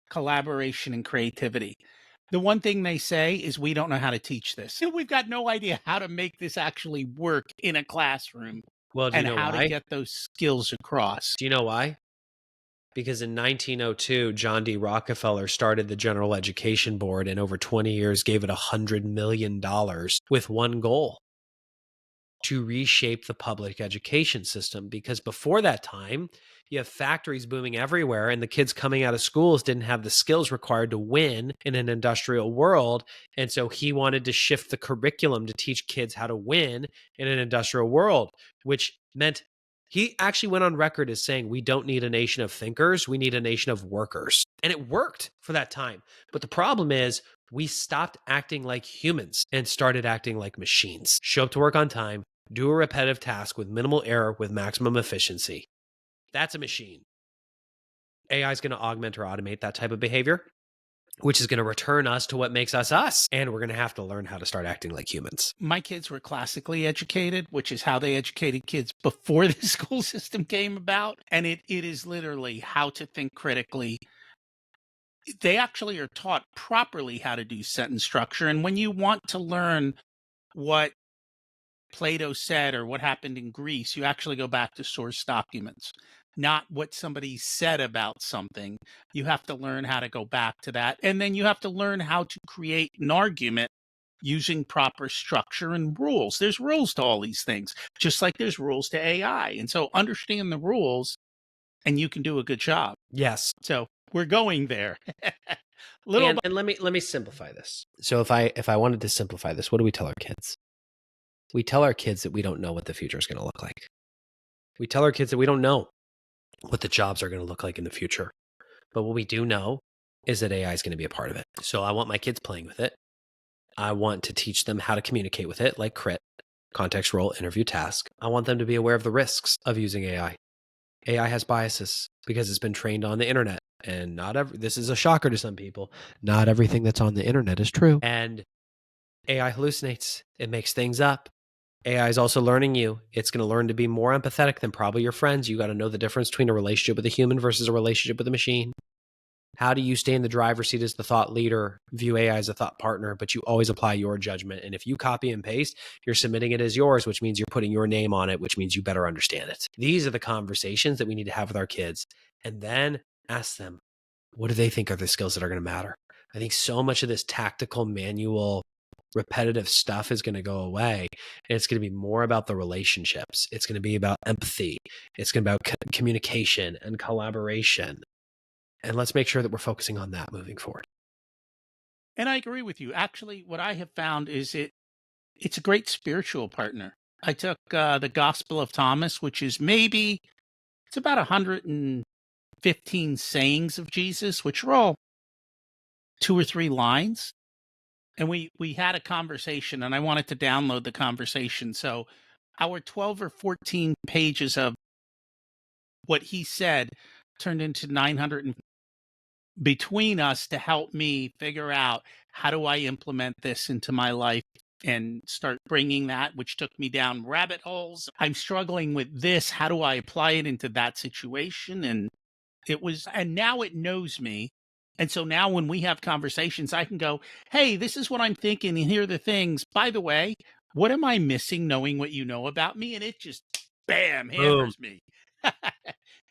collaboration, and creativity. The one thing they say is we don't know how to teach this. We've got no idea how to make this actually work in a classroom. Well, do you know how why? to get those skills across. Do you know why? Because in 1902, John D. Rockefeller started the General Education Board, and over 20 years gave it $100 million with one goal: to reshape the public education system. Because before that time, you have factories booming everywhere, and the kids coming out of schools didn't have the skills required to win in an industrial world. And so he wanted to shift the curriculum to teach kids how to win in an industrial world, which meant he actually went on record as saying, we don't need a nation of thinkers, we need a nation of workers. And it worked for that time. But the problem is, we stopped acting like humans and started acting like machines. Show up to work on time, do a repetitive task with minimal error with maximum efficiency. That's a machine. AI is going to augment or automate that type of behavior, which is going to return us to what makes us us. And we're going to have to learn how to start acting like humans. My kids were classically educated, which is how they educated kids before the school system came about. And it is literally how to think critically. They actually are taught properly how to do sentence structure. And when you want to learn what Plato said or what happened in Greece, you actually go back to source documents, not what somebody said about something. You have to learn how to go back to that. And then you have to learn how to create an argument using proper structure and rules. There's rules to all these things, just like there's rules to AI. And so understand the rules and you can do a good job. Yes. So we're going there. And let me simplify this. So if I wanted to simplify this, what do we tell our kids? We tell our kids that we don't know what the future is going to look like. We tell our kids that we don't know what the jobs are going to look like in the future. But what we do know is that AI is going to be a part of it. So I want my kids playing with it. I want to teach them how to communicate with it, like CRIT, context, role, interview, task. I want them to be aware of the risks of using AI. AI has biases because it's been trained on the internet. And this is a shocker to some people. Not everything that's on the internet is true. And AI hallucinates. It makes things up. AI is also learning you. It's going to learn to be more empathetic than probably your friends. You got to know the difference between a relationship with a human versus a relationship with a machine. How do you stay in the driver's seat as the thought leader, view AI as a thought partner, but you always apply your judgment? And if you copy and paste, you're submitting it as yours, which means you're putting your name on it, which means you better understand it. These are the conversations that we need to have with our kids. And then ask them, what do they think are the skills that are going to matter? I think so much of this tactical, manual, repetitive stuff is going to go away. And it's going to be more about the relationships. It's going to be about empathy. It's going to be about communication and collaboration. And let's make sure that we're focusing on that moving forward. And I agree with you. Actually, what I have found is it's a great spiritual partner. I took the Gospel of Thomas, which is it's about 115 sayings of Jesus, which are all 2 or 3 lines. And we had a conversation, and I wanted to download the conversation. So our 12 or 14 pages of what he said turned into 900 between us to help me figure out how do I implement this into my life and start bringing that, which took me down rabbit holes. I'm struggling with this. How do I apply it into that situation? And now it knows me. And so now when we have conversations, I can go, hey, this is what I'm thinking. And here are the things. By the way, what am I missing knowing what you know about me? And it just, bam, hammers me.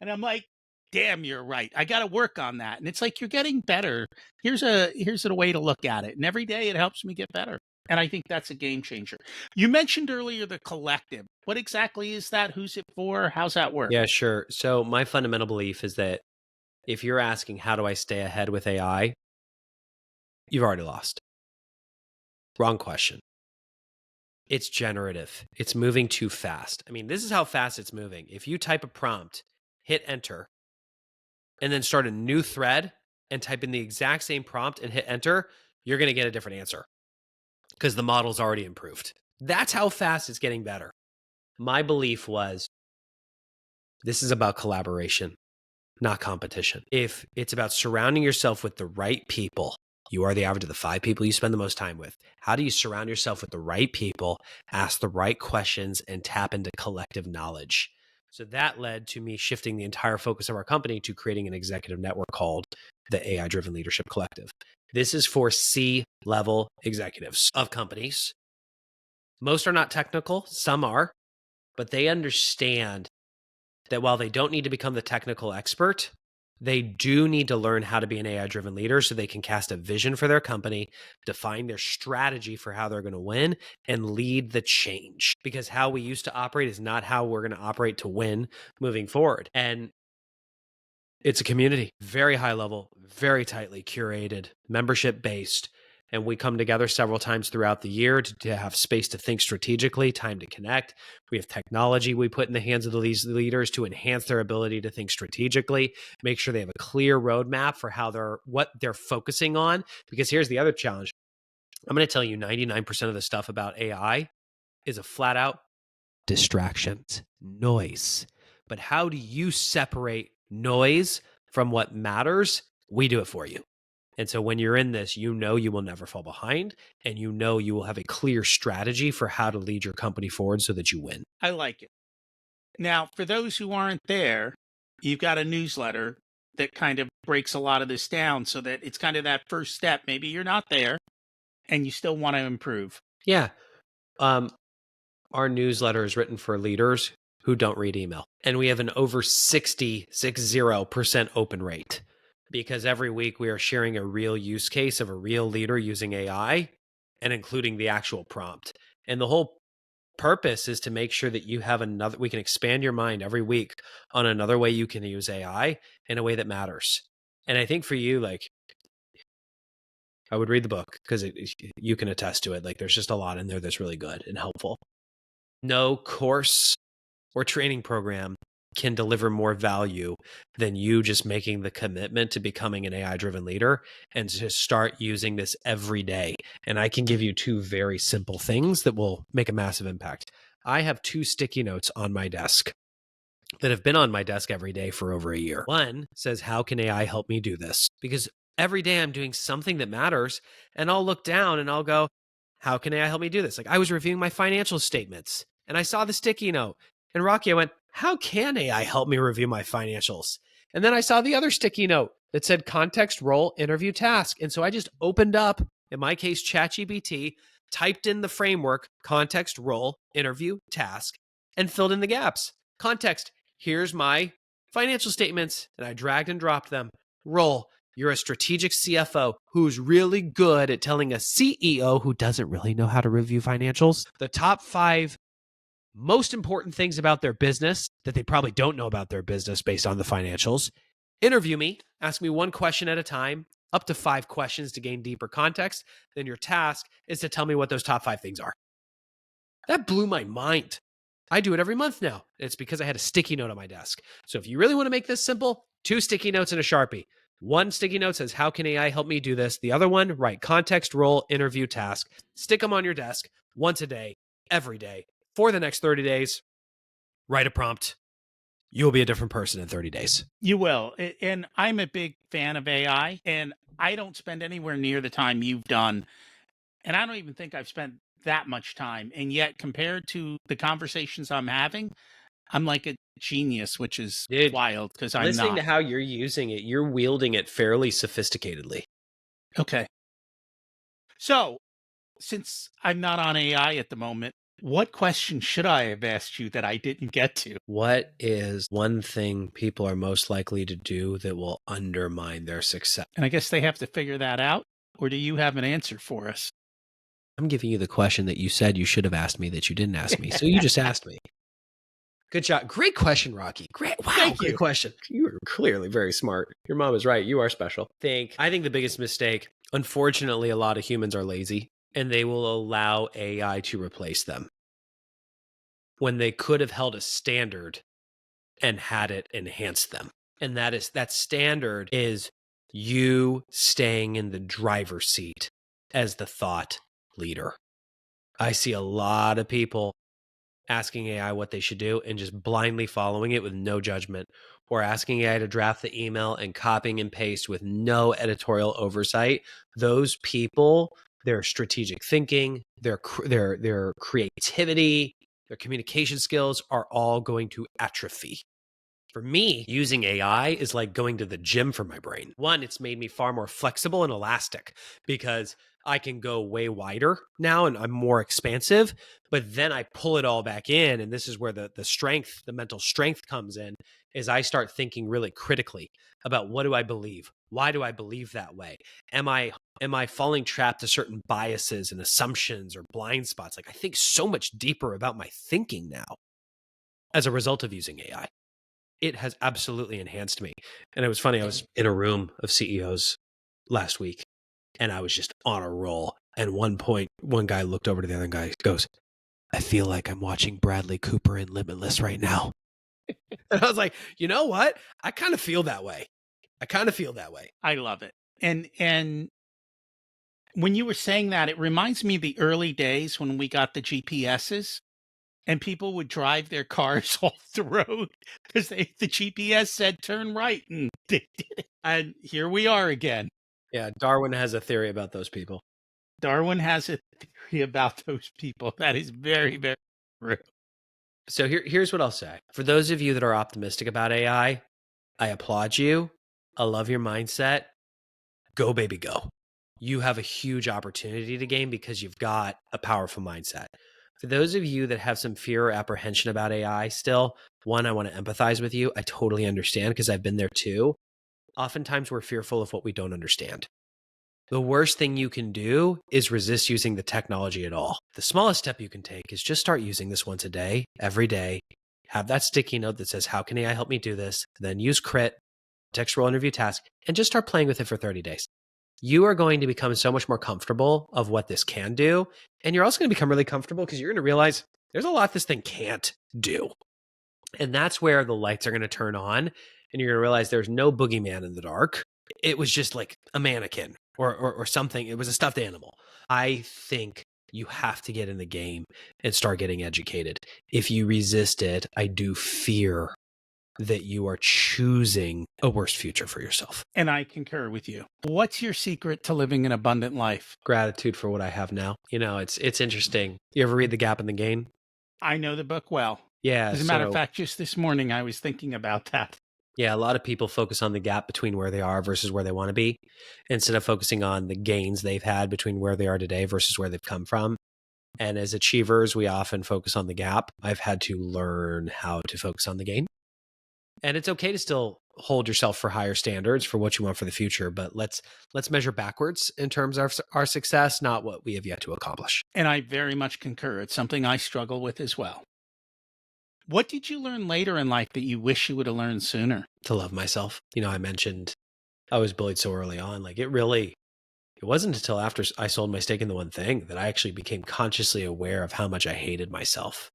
And I'm like, damn, you're right. I got to work on that. And it's like, you're getting better. Here's a way to look at it. And every day it helps me get better. And I think that's a game changer. You mentioned earlier the collective. What exactly is that? Who's it for? How's that work? Yeah, sure. So my fundamental belief is that if you're asking, how do I stay ahead with AI? You've already lost. Wrong question. It's generative. It's moving too fast. I mean, this is how fast it's moving. If you type a prompt, hit enter, and then start a new thread and type in the exact same prompt and hit enter, you're going to get a different answer because the model's already improved. That's how fast it's getting better. My belief was this is about collaboration, not competition. If it's about surrounding yourself with the right people, you are the average of the 5 people you spend the most time with. How do you surround yourself with the right people, ask the right questions, and tap into collective knowledge? So that led to me shifting the entire focus of our company to creating an executive network called the AI Driven Leadership Collective. This is for C-level executives of companies. Most are not technical, some are, but they understand that while they don't need to become the technical expert, they do need to learn how to be an AI-driven leader so they can cast a vision for their company, define their strategy for how they're going to win, and lead the change. Because how we used to operate is not how we're going to operate to win moving forward. And it's a community, very high level, very tightly curated, membership based. And we come together several times throughout the year to have space to think strategically, time to connect. We have technology we put in the hands of these leaders to enhance their ability to think strategically, make sure they have a clear roadmap for what they're focusing on. Because here's the other challenge. I'm going to tell you 99% of the stuff about AI is a flat out distractions, noise. But how do you separate noise from what matters? We do it for you. And so when you're in this, you know you will never fall behind, and you know you will have a clear strategy for how to lead your company forward so that you win. I like it. Now, for those who aren't there, you've got a newsletter that kind of breaks a lot of this down so that it's kind of that first step. Maybe you're not there and you still want to improve. Yeah. Our newsletter is written for leaders who don't read email. And we have an over 60% open rate because every week we are sharing a real use case of a real leader using AI and including the actual prompt. And the whole purpose is to make sure that you have we can expand your mind every week on another way you can use AI in a way that matters. And I think for you, like, I would read the book because you can attest to it. Like, there's just a lot in there that's really good and helpful. No course or training program can deliver more value than you just making the commitment to becoming an AI-driven leader and to start using this every day. And I can give you 2 very simple things that will make a massive impact. I have 2 sticky notes on my desk that have been on my desk every day for over a year. One says, how can AI help me do this? Because every day I'm doing something that matters, and I'll look down and I'll go, how can AI help me do this? Like, I was reviewing my financial statements and I saw the sticky note. And Rocky, I went, how can AI help me review my financials? And then I saw the other sticky note that said context, role, interview, task. And so I just opened up, in my case, ChatGPT, typed in the framework, context, role, interview, task, and filled in the gaps. Context, here's my financial statements. And I dragged and dropped them. Role, you're a strategic CFO who's really good at telling a CEO who doesn't really know how to review financials the top 5 most important things about their business that they probably don't know about their business based on the financials. Interview me, ask me 1 question at a time, up to 5 questions to gain deeper context. Then your task is to tell me what those top 5 things are. That blew my mind. I do it every month now. It's because I had a sticky note on my desk. So if you really want to make this simple, 2 sticky notes and a Sharpie. 1 sticky note says, how can AI help me do this? The other one, write context, role, interview, task. Stick them on your desk once a day, every day. For the next 30 days, write a prompt. You'll be a different person in 30 days. You will. And I'm a big fan of AI, and I don't spend anywhere near the time you've done. And I don't even think I've spent that much time. And yet, compared to the conversations I'm having, I'm like a genius, which is wild because I'm listening not. to how you're using it, you're wielding it fairly sophisticatedly. Okay. So, since I'm not on AI at the moment, What question should I have asked you that I didn't get to? What is one thing people are most likely to do that will undermine their success? And I guess they have to figure that out. Or do you have an answer for us? I'm giving you the question that you said you should have asked me that you didn't ask me. So you just asked me. Good job. Great question, Rocky. Great. Wow. Thank Great you. question. You are clearly very smart. Your mom is right. You are special. I think the biggest mistake, unfortunately, a lot of humans are lazy and they will allow AI to replace them when they could have held a standard and had it enhance them. And that standard is you staying in the driver's seat as the thought leader. I see a lot of people asking AI what they should do and just blindly following it with no judgment, or asking AI to draft the email and copying and paste with no editorial oversight. Those people, their strategic thinking, their creativity, their communication skills are all going to atrophy. For me, using AI is like going to the gym for my brain. One, it's made me far more flexible and elastic because I can go way wider now and I'm more expansive, but then I pull it all back in. And this is where the strength, the mental strength comes in, is I start thinking really critically about what do I believe? Why do I believe that way? Am I falling trapped to certain biases and assumptions or blind spots? Like I think so much deeper about my thinking now as a result of using AI. It has absolutely enhanced me. And it was funny, I was in a room of CEOs last week and I was just on a roll. And one point, one guy looked over to the other guy, goes, I feel like I'm watching Bradley Cooper in Limitless right now. And I was like, you know what? I kind of feel that way. I love it. And when you were saying that, it reminds me of the early days when we got the GPSs and people would drive their cars off the road because the GPS said turn right and they did it. And here we are again. Yeah, Darwin has a theory about those people. Darwin has a theory about those people. That is very, very true. So here's what I'll say. For those of you that are optimistic about AI, I applaud you. I love your mindset. Go, baby, go. You have a huge opportunity to gain because you've got a powerful mindset. For those of you that have some fear or apprehension about AI still, one, I want to empathize with you. I totally understand because I've been there too. Oftentimes we're fearful of what we don't understand. The worst thing you can do is resist using the technology at all. The smallest step you can take is just start using this once a day, every day. Have that sticky note that says, how can AI help me do this? Then use CRIT, text role interview task, and just start playing with it for 30 days. You are going to become so much more comfortable of what this can do. And you're also going to become really comfortable because you're going to realize there's a lot this thing can't do. And that's where the lights are going to turn on. And you're going to realize there's no boogeyman in the dark. It was just like a mannequin or something. It was a stuffed animal. I think you have to get in the game and start getting educated. If you resist it, I do fear that you are choosing a worse future for yourself. And I concur with you. What's your secret to living an abundant life? Gratitude for what I have now. You know, it's interesting. You ever read The Gap and the Gain? I know the book well. Yeah. As a matter of fact, just this morning I was thinking about that. Yeah, a lot of people focus on the gap between where they are versus where they want to be, instead of focusing on the gains they've had between where they are today versus where they've come from. And as achievers, we often focus on the gap. I've had to learn how to focus on the gain. And it's okay to still hold yourself for higher standards for what you want for the future, but let's measure backwards in terms of our success, not what we have yet to accomplish. And I very much concur. It's something I struggle with as well. What did you learn later in life that you wish you would have learned sooner? To love myself. You know, I mentioned I was bullied so early on. Like it wasn't until after I sold my stake in the one thing that I actually became consciously aware of how much I hated myself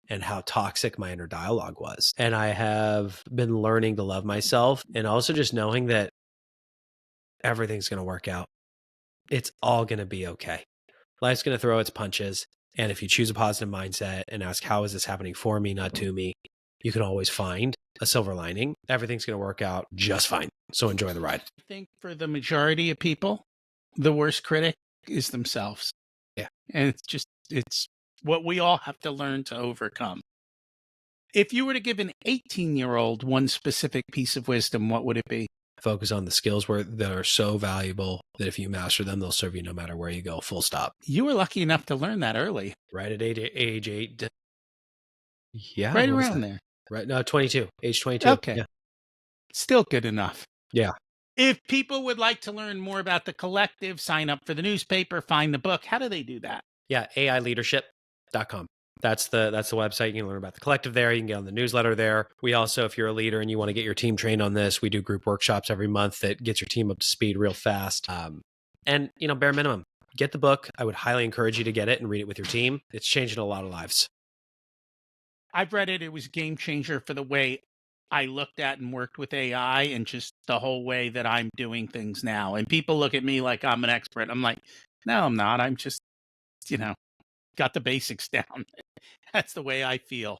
and how toxic my inner dialogue was. And I have been learning to love myself and also just knowing that everything's going to work out. It's all going to be okay. Life's going to throw its punches. And if you choose a positive mindset and ask, how is this happening for me, not to me, you can always find a silver lining. Everything's going to work out just fine. So enjoy the ride. I think for the majority of people, the worst critic is themselves. Yeah. And it's what we all have to learn to overcome. If you were to give an 18-year-old one specific piece of wisdom, what would it be? focus on the skills that are so valuable that if you master them, they'll serve you no matter where you go, full stop. You were lucky enough to learn that early. Right at age 8. Yeah. Right What is around that? there. Right. No, 22, age 22. Okay. Yeah. Still good enough. Yeah. If people would like to learn more about the collective, sign up for the newspaper, find the book, how do they do that? Yeah. AIleadership.com. That's the website. You can learn about the collective there. You can get on the newsletter there. We also, if you're a leader and you want to get your team trained on this, we do group workshops every month that gets your team up to speed real fast. And, bare minimum, get the book. I would highly encourage you to get it and read it with your team. It's changing a lot of lives. I've read it. It was a game changer for the way I looked at and worked with AI and just the whole way that I'm doing things now. And people look at me like I'm an expert. I'm like, no, I'm not. I'm just, got the basics down. That's the way I feel.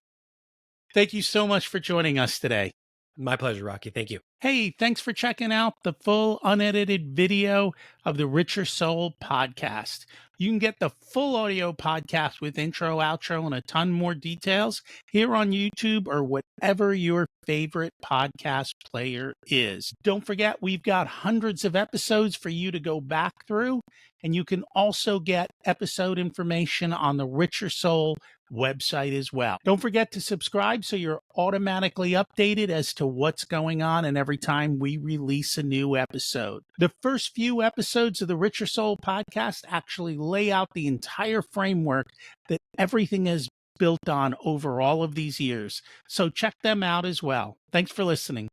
Thank you so much for joining us today. My pleasure, Rocky. Thank you. Hey, thanks for checking out the full unedited video of the Richer Soul podcast. You can get the full audio podcast with intro, outro, and a ton more details here on YouTube or whatever your favorite podcast player is. Don't forget, we've got hundreds of episodes for you to go back through, and you can also get episode information on the Richer Soul website as well. Don't forget to subscribe so you're automatically updated as to what's going on and every time we release a new episode. The first few episodes of the Richer Soul podcast actually lay out the entire framework that everything is built on over all of these years. So check them out as well. Thanks for listening.